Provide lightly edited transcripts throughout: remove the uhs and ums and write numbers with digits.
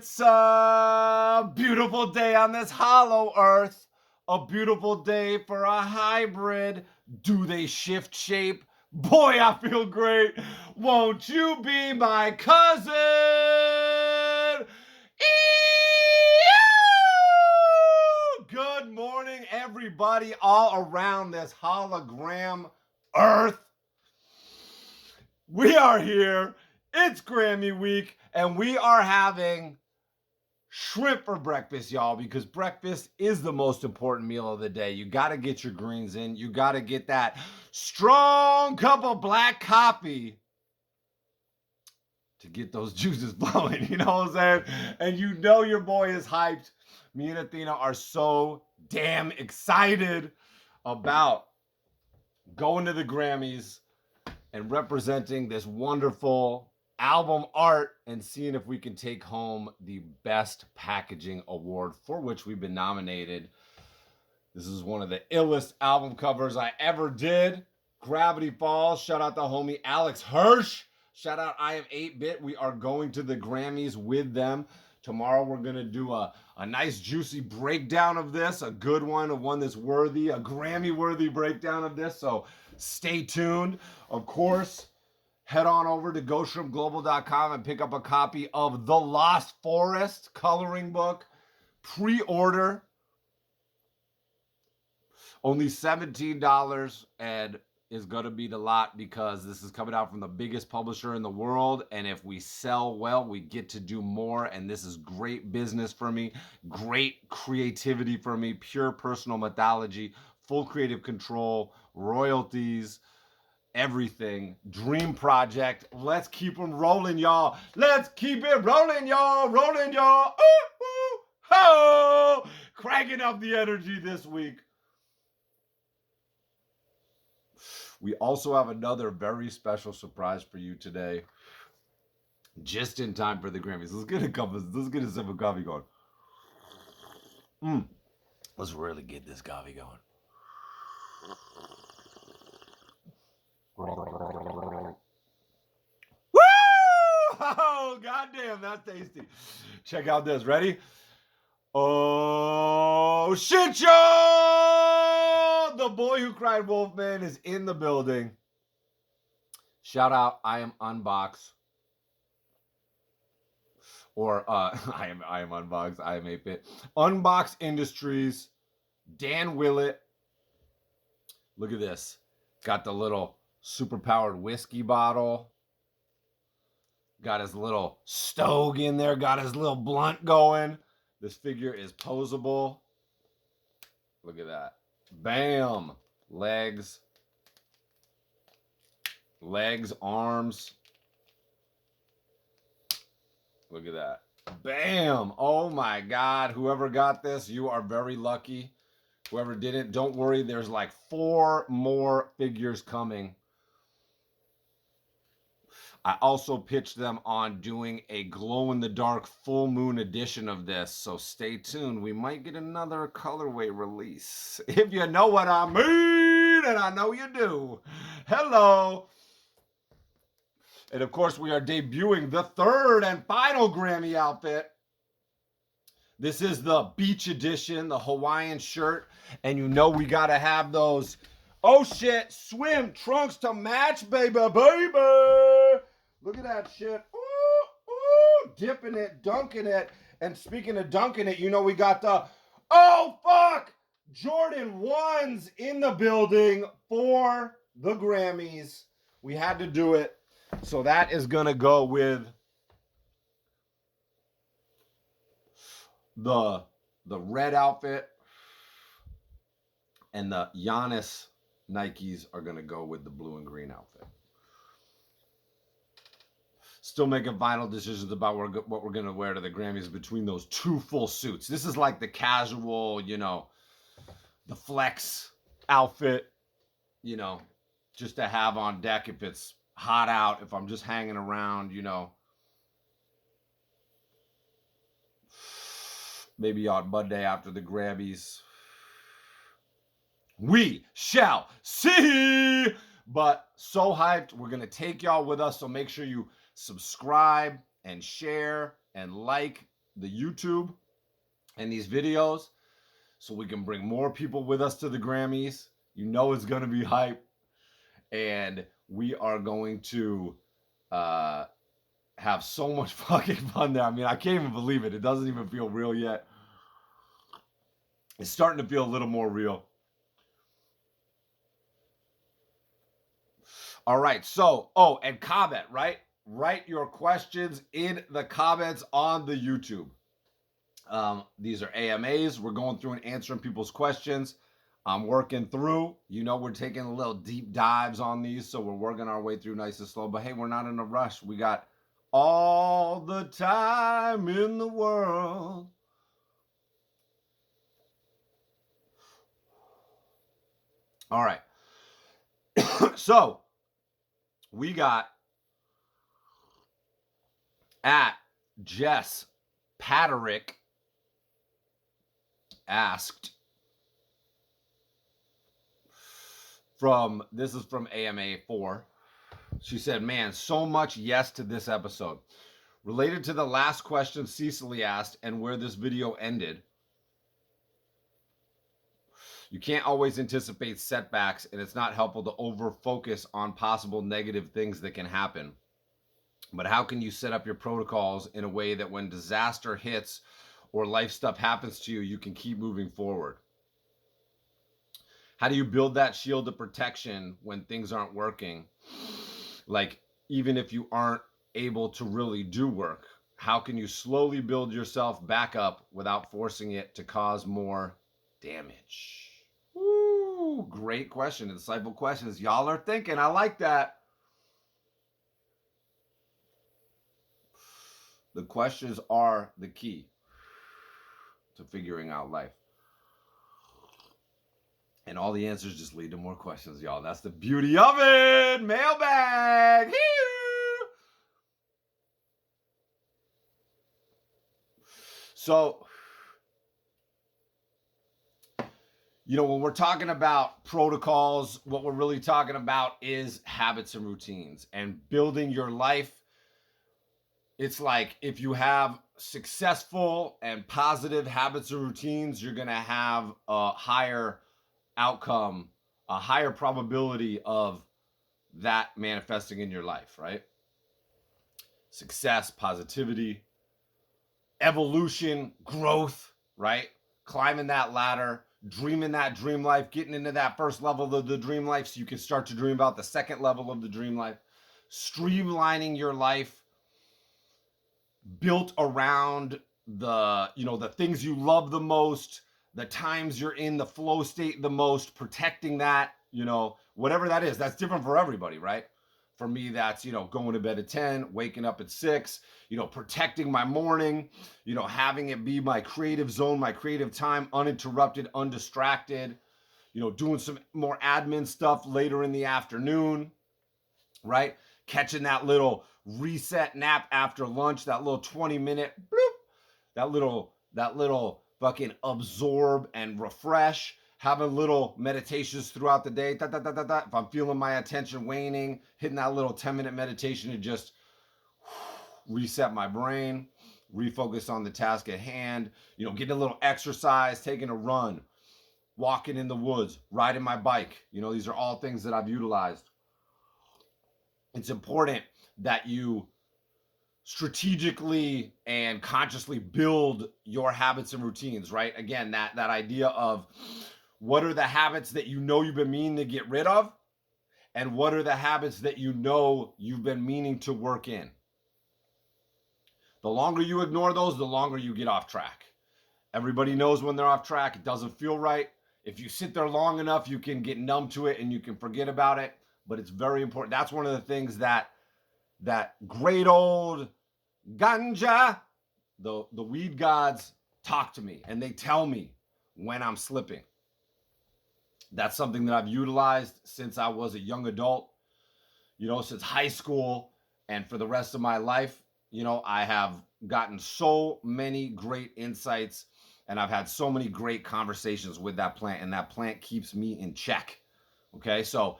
It's a beautiful day on this hollow earth. A beautiful day for a hybrid. Do they shift shape? Boy, I feel great. Won't you be my cousin? Eeeeoo! Good morning, everybody, all around this hologram earth. We are here. It's Grammy week, and we are having shrimp for breakfast, y'all, because breakfast is the most important meal of the day. You got to get your greens in. You got to get that strong cup of black coffee to get those juices flowing. You know what I'm saying? And you know your boy is hyped. Me and Athena are so damn excited about going to the Grammys and representing this wonderful album art and seeing if we can take home the Best Packaging Award, for which we've been nominated. This is one of the illest album covers I ever did. Gravity Falls. Shout out to homie Alex Hirsch. Shout out I Am 8-Bit. We are going to the Grammys with them. Tomorrow we're going to do a nice juicy breakdown of this, a good one, a one that's worthy, a Grammy-worthy breakdown of this. So stay tuned. Of course, head on over to ghostshrimpglobal.com and pick up a copy of The Lost Forest coloring book. Pre-order. Only $17, and is going to be the lot because this is coming out from the biggest publisher in the world, and if we sell well, we get to do more, and this is great business for me, great creativity for me, pure personal mythology, full creative control, royalties, everything. Dream project. Let's keep them rolling, y'all. Let's keep it rolling, y'all. Rolling, y'all. Ooh, ooh, ho! Cranking up the energy this week. We also have another very special surprise for you today. Just in time for the Grammys. Let's get a sip of coffee going. Let's really get this coffee going. Woo! Oh, goddamn, that's tasty. Check out this. Ready? Oh, shit, y'all! The boy who cried Wolfman is in the building. Shout out, I am Unbox. Or, I am Unbox, I am 8-Bit. Unbox Industries, Dan Willett. Look at this. Got the little super-powered whiskey bottle. Got his little stogie in there. Got his little blunt going. This figure is posable. Look at that. Bam. Legs, arms. Look at that. Bam. Oh my God. Whoever got this, you are very lucky. Whoever didn't, don't worry. There's like 4 more figures coming. I also pitched them on doing a glow-in-the-dark full moon edition of this, so stay tuned. We might get another colorway release, if you know what I mean, and I know you do. Hello. And of course, we are debuting the 3rd and final Grammy outfit. This is the beach edition, the Hawaiian shirt, and you know we gotta have those, oh shit, swim trunks to match, baby. Look at that shit. Ooh, ooh, dipping it, dunking it. And speaking of dunking it, you know we got the, oh fuck, Jordan 1s in the building for the Grammys. We had to do it. So that is going to go with the red outfit. And the Giannis Nikes are going to go with the blue and green outfit. Still making final decisions about what we're going to wear to the Grammys between those 2 full suits. This is like the casual, you know, the flex outfit, you know, just to have on deck if it's hot out, if I'm just hanging around, you know. Maybe on Monday after the Grammys. We shall see. But so hyped. We're going to take y'all with us, so make sure you subscribe and share and like the YouTube and these videos so we can bring more people with us to the Grammys. You know it's going to be hype. And we are going to have so much fucking fun there. I mean, I can't even believe it. It doesn't even feel real yet. It's starting to feel a little more real. All right. So, and comment, right? Write your questions in the comments on the YouTube. These are AMAs. We're going through and answering people's questions. I'm working through. You know, we're taking a little deep dives on these, so we're working our way through nice and slow. But hey, we're not in a rush. We got all the time in the world. All right. So we got at Jess Paterick asked this is from AMA 4. She said, man, so much yes to this episode. Related to the last question Cecily asked and where this video ended, you can't always anticipate setbacks, and it's not helpful to over-focus on possible negative things that can happen. But how can you set up your protocols in a way that when disaster hits or life stuff happens to you, you can keep moving forward? How do you build that shield of protection when things aren't working? Like, even if you aren't able to really do work, how can you slowly build yourself back up without forcing it to cause more damage? Woo, great question. Insightful questions. Y'all are thinking. I like that. The questions are the key to figuring out life. And all the answers just lead to more questions, y'all. That's the beauty of it. Mailbag. Hee-hoo. So, you know, when we're talking about protocols, what we're really talking about is habits and routines and building your life. It's like if you have successful and positive habits and routines, you're going to have a higher outcome, a higher probability of that manifesting in your life, right? Success, positivity, evolution, growth, right? Climbing that ladder, dreaming that dream life, getting into that first level of the dream life so you can start to dream about the second level of the dream life, streamlining your life built around the things you love the most, the times you're in the flow state the most, protecting that, whatever that is. That's different for everybody, right? For me, that's, going to bed at 10, waking up at 6, protecting my morning, having it be my creative zone, my creative time, uninterrupted, undistracted, doing some more admin stuff later in the afternoon, right? Catching that little reset nap after lunch, that little 20-minute bloop, that little fucking absorb and refresh, having little meditations throughout the day. If I'm feeling my attention waning, hitting that little 10-minute meditation to just reset my brain, refocus on the task at hand, getting a little exercise, taking a run, walking in the woods, riding my bike. These are all things that I've utilized. It's important that you strategically and consciously build your habits and routines, right? Again, that idea of what are the habits that you've been meaning to get rid of, and what are the habits that you've been meaning to work in. The longer you ignore those, the longer you get off track. Everybody knows when they're off track. It doesn't feel right. If you sit there long enough, you can get numb to it and you can forget about it. But it's very important. That's one of the things that great old ganja, the weed gods, talk to me and they tell me when I'm slipping. That's something that I've utilized since I was a young adult, since high school, and for the rest of my life. I have gotten so many great insights and I've had so many great conversations with that plant, and that plant keeps me in check. Okay, so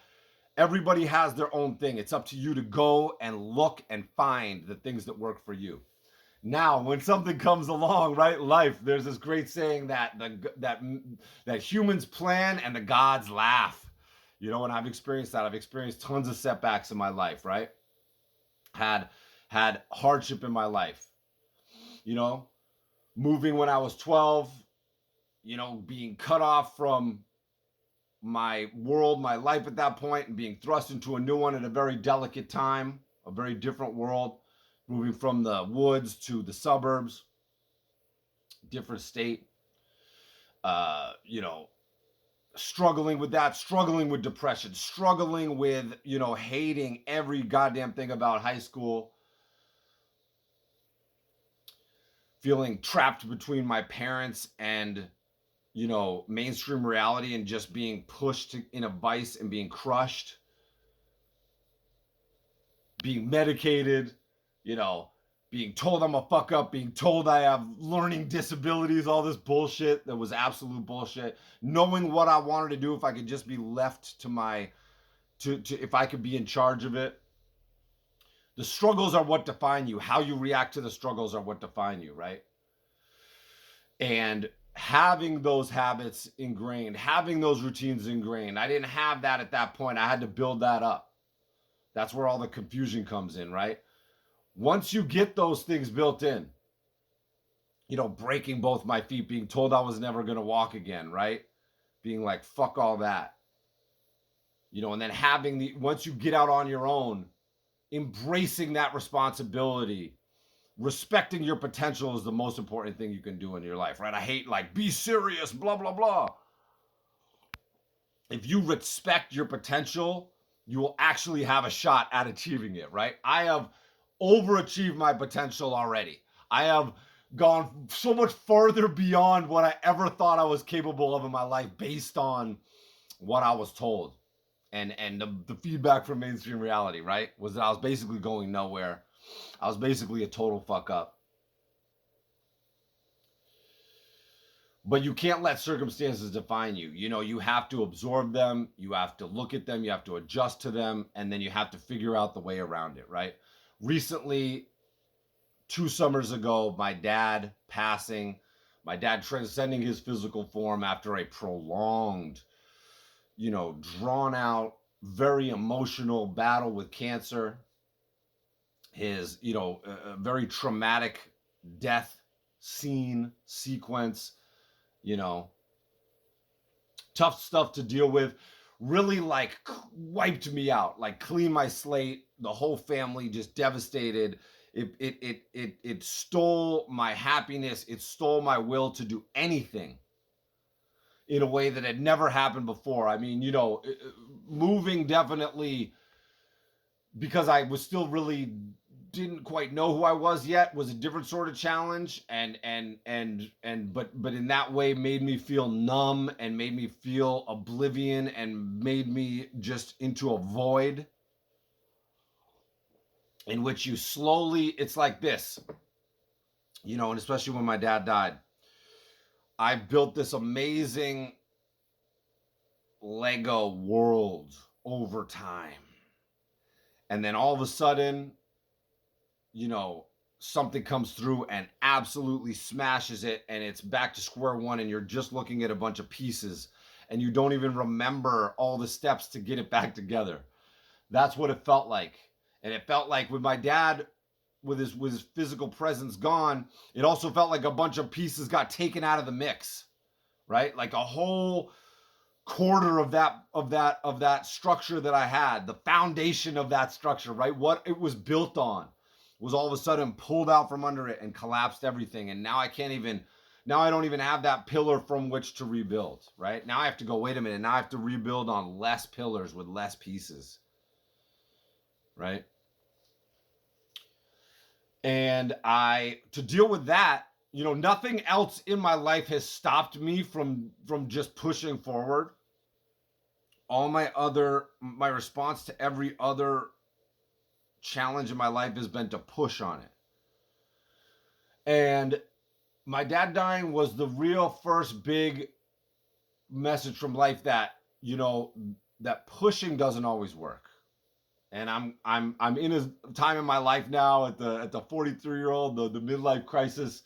everybody has their own thing. It's up to you to go and look and find the things that work for you. Now, when something comes along, right, life, there's this great saying that that humans plan and the gods laugh. You know, and I've experienced that. I've experienced tons of setbacks in my life, right? Had had hardship in my life. You know, moving when I was 12, you know, being cut off from my world, my life at that point, and being thrust into a new one at a very delicate time, a very different world, moving from the woods to the suburbs, different state, you know, struggling with that, struggling with depression, struggling with, you know, hating every goddamn thing about high school, feeling trapped between my parents and, you know, mainstream reality and just being pushed in a vice and being crushed, being medicated, you know, being told I'm a fuck up, being told I have learning disabilities, all this bullshit that was absolute bullshit. Knowing what I wanted to do if I could just be left to my to if I could be in charge of it. The struggles are what define you. How you react to the struggles are what define you, right? And having those habits ingrained, having those routines ingrained. I didn't have that at that point. I had to build that up. That's where all the confusion comes in, right? Once you get those things built in, you know, breaking both my feet, being told I was never going to walk again, right? Being like, fuck all that. You know, and then having the, once you get out on your own, embracing that responsibility, respecting your potential is the most important thing you can do in your life, right? I hate like, be serious, blah, blah, blah. If you respect your potential, you will actually have a shot at achieving it, right? I have overachieved my potential already. I have gone so much further beyond what I ever thought I was capable of in my life based on what I was told. And the feedback from mainstream reality, right, was that I was basically going nowhere. I was basically a total fuck up. But you can't let circumstances define you. You know, you have to absorb them, you have to look at them, you have to adjust to them, and then you have to figure out the way around it, right? Recently, 2 summers ago, my dad passing, my dad transcending his physical form after a prolonged, you know, drawn out, very emotional battle with cancer. His, you know, a very traumatic death scene, sequence, you know, tough stuff to deal with. Really like wiped me out, like cleaned my slate. The whole family just devastated. It stole my happiness. It stole my will to do anything in a way that had never happened before. I mean, you know, moving definitely, because I was still really didn't quite know who I was yet, was a different sort of challenge, but in that way made me feel numb and made me feel oblivion and made me just into a void in which you slowly, it's like this, you know, and especially when my dad died, I built this amazing Lego world over time. And then all of a sudden, you know, something comes through and absolutely smashes it, and it's back to square one, and you're just looking at a bunch of pieces and you don't even remember all the steps to get it back together. That's what it felt like. And it felt like with my dad, with his physical presence gone, it also felt like a bunch of pieces got taken out of the mix, right? Like a whole quarter of that structure that I had, the foundation of that structure, right? What it was built on was all of a sudden pulled out from under it and collapsed everything. And now I don't even have that pillar from which to rebuild, right? Now I have to go, wait a minute, now I have to rebuild on less pillars with less pieces, right? And to deal with that, you know, nothing else in my life has stopped me from just pushing forward. All my response to every other challenge in my life has been to push on it. And my dad dying was the real first big message from life that, you know, that pushing doesn't always work. And I'm in a time in my life now at the 43-year-old, the midlife crisis.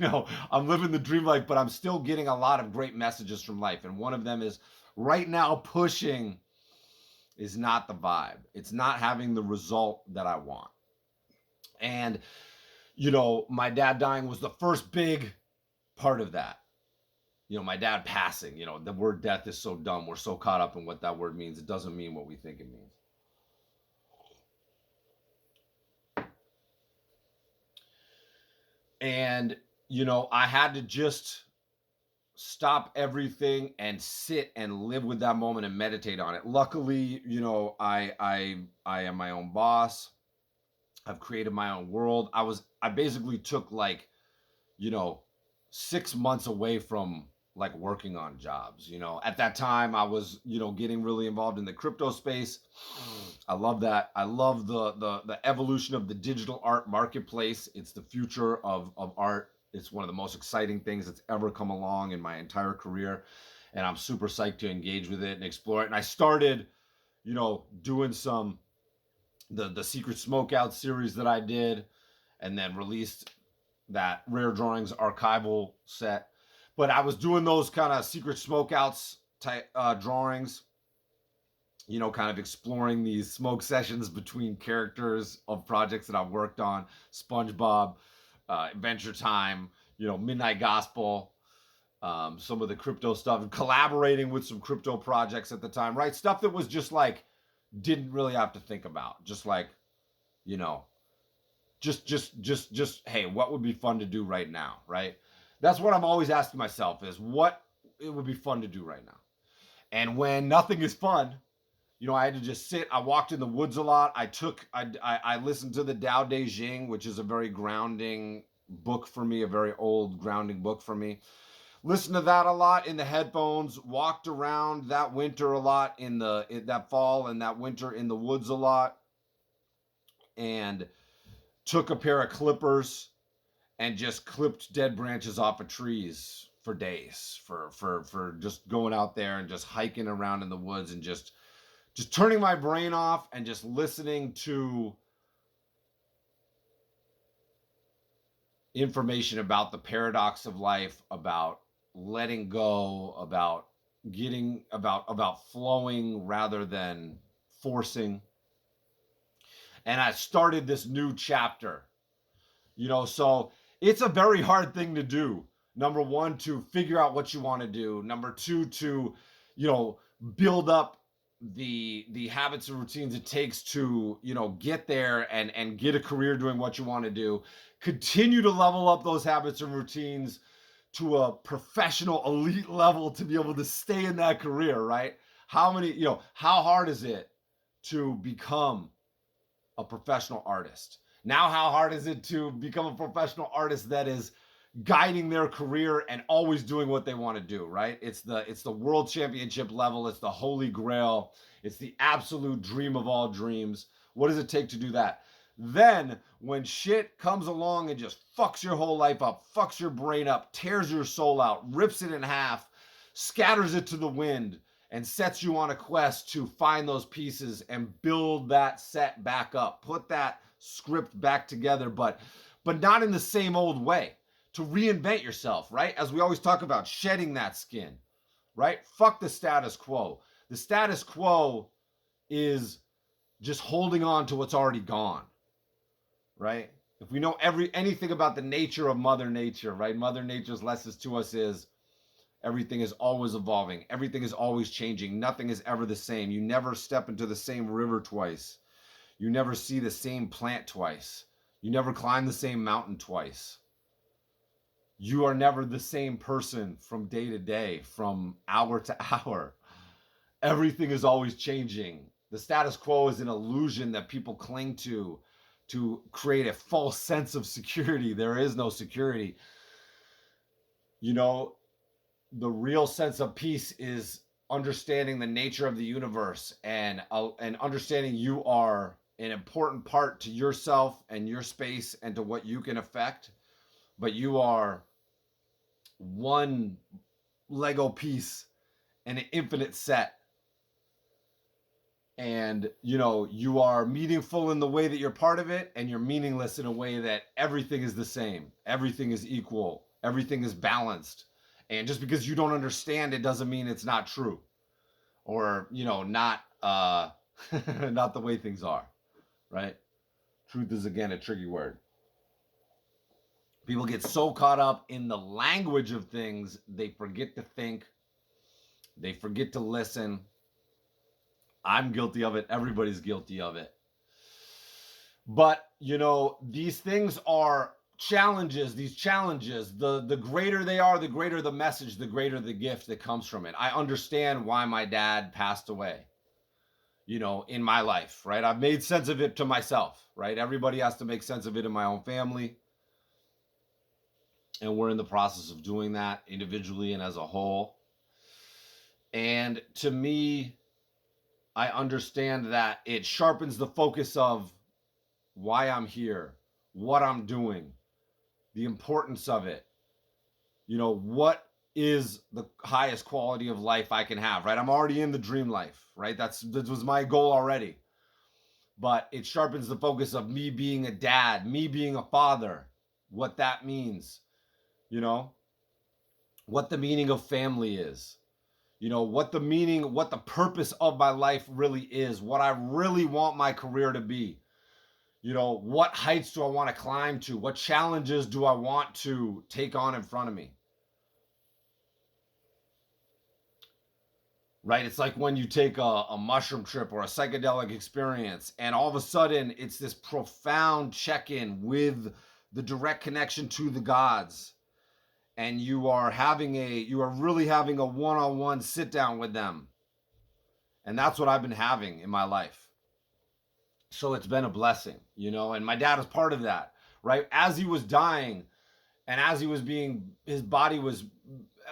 I'm living the dream life, but I'm still getting a lot of great messages from life. And one of them is right now pushing is not the vibe. It's not having the result that I want. And my dad dying was the first big part of that. My dad passing, the word death is so dumb. We're so caught up in what that word means. It doesn't mean what we think it means. And, I had to just stop everything and sit and live with that moment and meditate on it. Luckily, I am my own boss. I've created my own world. I basically took 6 months away from working on jobs. At that time I was, getting really involved in the crypto space. I love that. I love the evolution of the digital art marketplace. It's the future of art. It's one of the most exciting things that's ever come along in my entire career. And I'm super psyched to engage with it and explore it. And I started, doing some the secret smokeout series that I did, and then released that Rare Drawings archival set. But I was doing those kind of secret smokeouts type drawings, kind of exploring these smoke sessions between characters of projects that I've worked on. SpongeBob, Adventure Time, Midnight Gospel, some of the crypto stuff, and collaborating with some crypto projects at the time, right? Stuff that was just didn't really have to think about. Just just hey, what would be fun to do right now, right? That's what I'm always asking myself, is what it would be fun to do right now. And when nothing is fun, I had to just sit. I walked in the woods a lot. I listened to the Tao Te Ching, which is a very grounding book for me, a very old grounding book for me. Listened to that a lot in the headphones. Walked around that winter a lot in that fall and that winter in the woods a lot. And took a pair of clippers and just clipped dead branches off of trees for days, for just going out there and just hiking around in the woods and just turning my brain off and just listening to information about the paradox of life, about letting go, about flowing rather than forcing. And I started this new chapter. So it's a very hard thing to do. Number one, to figure out what you want to do. Number two, to, build up the habits and routines it takes to, get there and get a career doing what you want to do. Continue to level up those habits and routines to a professional elite level to be able to stay in that career, right? How hard is it to become a professional artist? Now, how hard is it to become a professional artist that is guiding their career and always doing what they want to do, right? It's the world championship level. It's the holy grail. It's the absolute dream of all dreams. What does it take to do that? Then when shit comes along and just fucks your whole life up, fucks your brain up, tears your soul out, rips it in half, scatters it to the wind, and sets you on a quest to find those pieces and build that set back up, put that script back together, but not in the same old way. To reinvent yourself, right? As we always talk about, shedding that skin, right? Fuck the status quo. The status quo is just holding on to what's already gone, right? If we know anything about the nature of Mother Nature, right? Mother Nature's lessons to us is everything is always evolving. Everything is always changing. Nothing is ever the same. You never step into the same river twice. You never see the same plant twice. You never climb the same mountain twice. You are never the same person from day to day, from hour to hour. Everything is always changing. The status quo is an illusion that people cling to create a false sense of security. There is no security. The real sense of peace is understanding the nature of the universe and understanding you are an important part to yourself and your space and to what you can affect, but you are one Lego piece in an infinite set. And, you know, you are meaningful in the way that you're part of it, and you're meaningless in a way that everything is the same, everything is equal, everything is balanced. And just because you don't understand it doesn't mean it's not true, or, you know, not not the way things are, right? Truth is, again, a tricky word. People get so caught up in the language of things, they forget to think, they forget to listen. I'm guilty of it. Everybody's guilty of it. But, you know, these things are challenges. These challenges, the greater they are, the greater the message, the greater the gift that comes from it. I understand why my dad passed away, you know, in my life, right? I've made sense of it to myself, right? Everybody has to make sense of it in my own family. And we're in the process of doing that individually and as a whole. And to me, I understand that it sharpens the focus of why I'm here, what I'm doing, the importance of it. You know, what is the highest quality of life I can have, right? I'm already in the dream life, right? That was my goal already. But it sharpens the focus of me being a dad, me being a father, what that means, you know, what the meaning of family is, you know, what the meaning, what the purpose of my life really is, what I really want my career to be. You know, what heights do I want to climb to? What challenges do I want to take on in front of me? Right? It's like when you take a mushroom trip or a psychedelic experience, and all of a sudden it's this profound check in with the direct connection to the gods. And you are really having a one on one sit down with them. And that's what I've been having in my life. So it's been a blessing, you know, and my dad was part of that, right? As he was dying and as he was his body was,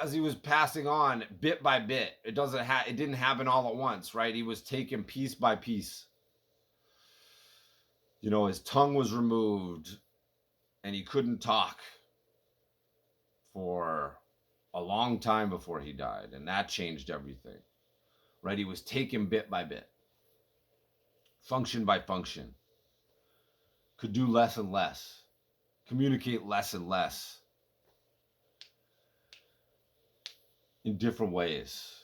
as he was passing on bit by bit, it didn't happen all at once, right? He was taken piece by piece. You know, his tongue was removed and he couldn't talk for a long time before he died. And that changed everything, right? He was taken bit by bit, function by function, could do less and less, communicate less and less in different ways.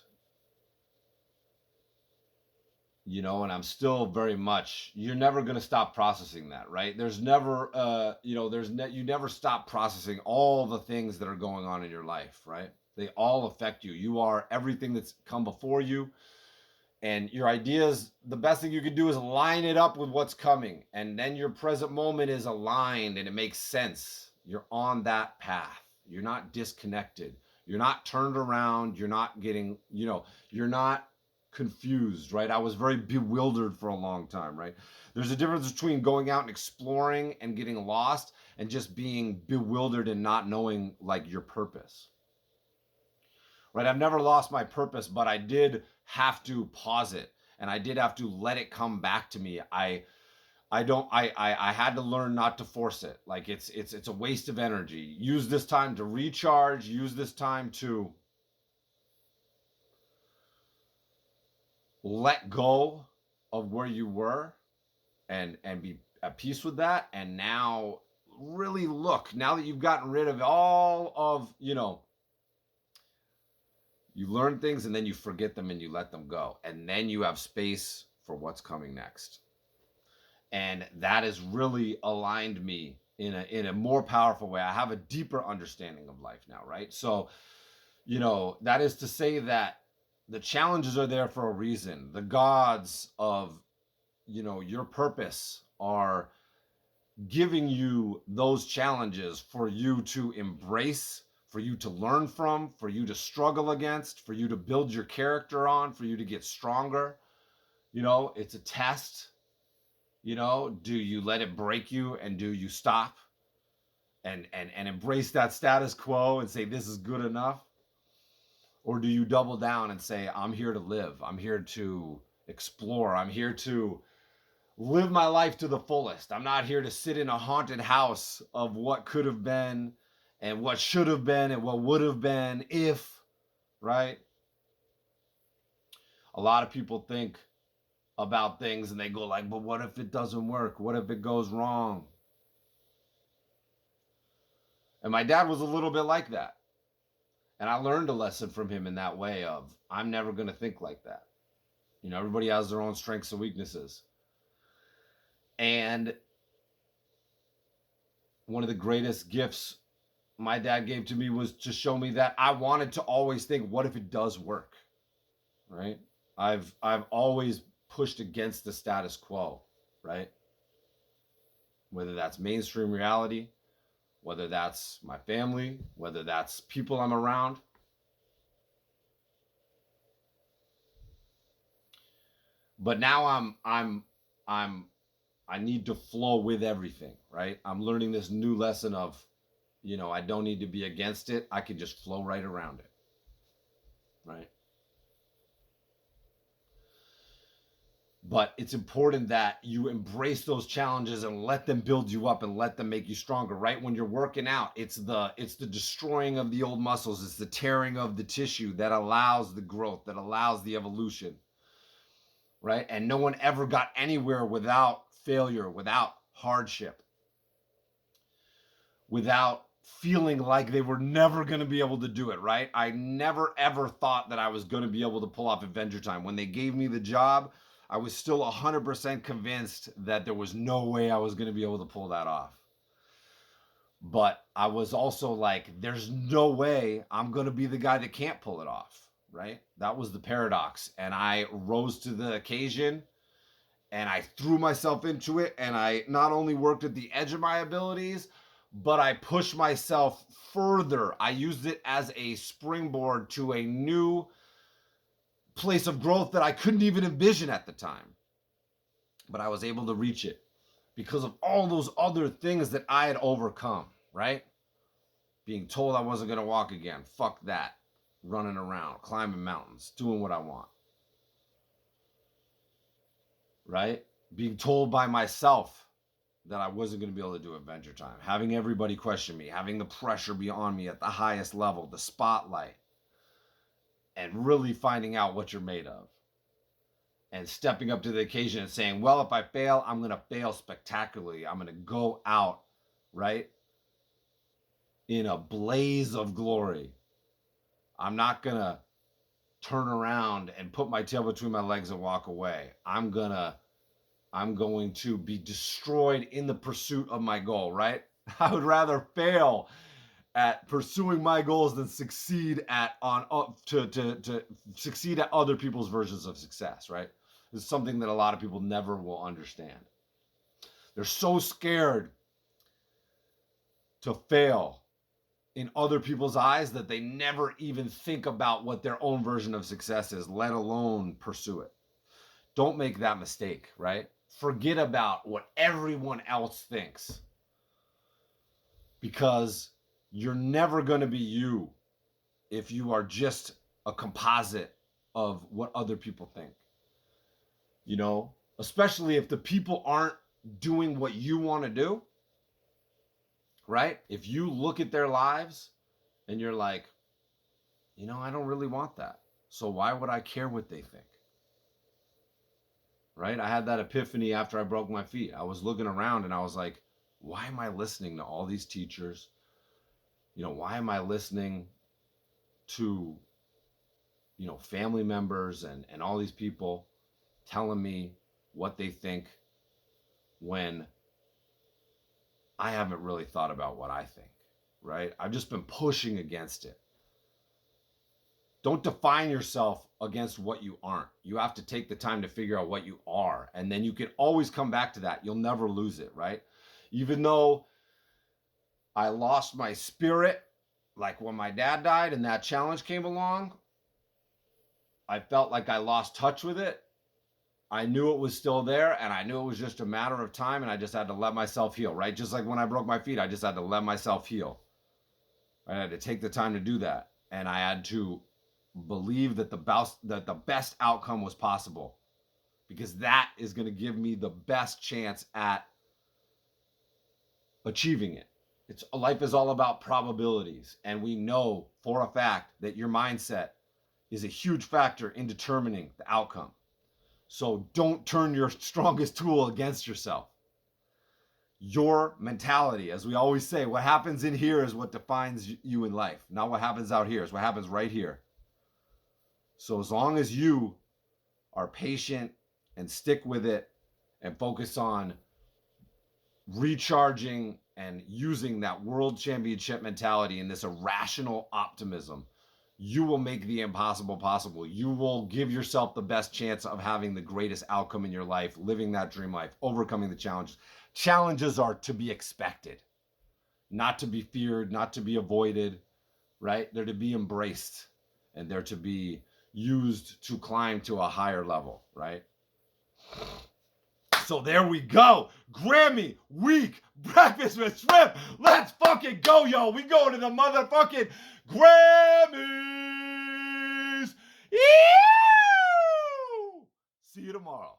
You know, and I'm still very much, you're never going to stop processing that, right? There's never, you know, you never stop processing all the things that are going on in your life, right? They all affect you. You are everything that's come before you. And your ideas, the best thing you can do is line it up with what's coming. And then your present moment is aligned and it makes sense. You're on that path. You're not disconnected. You're not turned around. You're not getting, you know, you're not confused, right? I was very bewildered for a long time, right? There's a difference between going out and exploring and getting lost and just being bewildered and not knowing like your purpose. Right? I've never lost my purpose, but I did have to pause it and I did have to let it come back to me. I had to learn not to force it. Like it's a waste of energy. Use this time to recharge, use this time to let go of where you were and be at peace with that. And now really look, now that you've gotten rid of all of, you know, you learn things and then you forget them and you let them go. And then you have space for what's coming next. And that has really aligned me in a more powerful way. I have a deeper understanding of life now, right? So, you know, that is to say that the challenges are there for a reason. The gods of, you know, your purpose are giving you those challenges for you to embrace, for you to learn from, for you to struggle against, for you to build your character on, for you to get stronger. You know, it's a test. You know, do you let it break you and do you stop and embrace that status quo and say this is good enough? Or do you double down and say I'm here to live, I'm here to explore, I'm here to live my life to the fullest. I'm not here to sit in a haunted house of what could have been and what should have been and what would have been if, right? A lot of people think about things, and they go like, but what if it doesn't work? What if it goes wrong? And my dad was a little bit like that. And I learned a lesson from him in that way of, I'm never going to think like that. You know, everybody has their own strengths and weaknesses. And one of the greatest gifts my dad gave to me was to show me that I wanted to always think, what if it does work? Right? I've always pushed against the status quo, right? Whether that's mainstream reality, whether that's my family, whether that's people I'm around. But now I need to flow with everything, right? I'm learning this new lesson of, you know, I don't need to be against it. I can just flow right around it, right? But it's important that you embrace those challenges and let them build you up and let them make you stronger, right? When you're working out, it's the destroying of the old muscles, it's the tearing of the tissue that allows the growth, that allows the evolution, right? And no one ever got anywhere without failure, without hardship, without feeling like they were never going to be able to do it, right? I never ever thought that I was going to be able to pull off Adventure Time. When they gave me the job, I was still 100% convinced that there was no way I was going to be able to pull that off. But I was also like, there's no way I'm going to be the guy that can't pull it off, right? That was the paradox. And I rose to the occasion and I threw myself into it. And I not only worked at the edge of my abilities, but I pushed myself further. I used it as a springboard to a new place of growth that I couldn't even envision at the time. But I was able to reach it because of all those other things that I had overcome, right? Being told I wasn't going to walk again. Fuck that. Running around, climbing mountains, doing what I want. Right? Being told by myself that I wasn't going to be able to do Adventure Time. Having everybody question me. Having the pressure be on me at the highest level. The spotlight. And really finding out what you're made of. And stepping up to the occasion and saying, well, if I fail, I'm going to fail spectacularly. I'm going to go out, right? In a blaze of glory. I'm not going to turn around and put my tail between my legs and walk away. I'm going to be destroyed in the pursuit of my goal, right? I would rather fail at pursuing my goals than succeed at to succeed at other people's versions of success, right? It's something that a lot of people never will understand. They're so scared to fail in other people's eyes that they never even think about what their own version of success is, let alone pursue it. Don't make that mistake, right? Forget about what everyone else thinks, because you're never going to be you if you are just a composite of what other people think. You know, especially if the people aren't doing what you want to do, right? If you look at their lives and you're like, you know, I don't really want that. So why would I care what they think? Right? I had that epiphany after I broke my feet. I was looking around and I was like, why am I listening to all these teachers? You know, why am I listening to, you know, family members and all these people telling me what they think when I haven't really thought about what I think, right? I've just been pushing against it. Don't define yourself against what you aren't. You have to take the time to figure out what you are. And then you can always come back to that. You'll never lose it, right? Even though I lost my spirit, like when my dad died and that challenge came along, I felt like I lost touch with it. I knew it was still there, and I knew it was just a matter of time, and I just had to let myself heal, right? Just like when I broke my feet, I just had to let myself heal. I had to take the time to do that, and I had to believe that the best outcome was possible, because that is going to give me the best chance at achieving it. Life is all about probabilities, and we know for a fact that your mindset is a huge factor in determining the outcome. So don't turn your strongest tool against yourself. Your mentality, as we always say, what happens in here is what defines you in life. Not what happens out here, it's what happens right here. So as long as you are patient and stick with it and focus on recharging and using that world championship mentality and this irrational optimism, you will make the impossible possible. You will give yourself the best chance of having the greatest outcome in your life, living that dream life, overcoming the challenges. Challenges are to be expected, not to be feared, not to be avoided, right? They're to be embraced, and they're to be used to climb to a higher level, right? So there we go. Grammy week breakfast with shrimp. Let's fucking go, yo. We go to the motherfucking Grammys. Ew! See you tomorrow.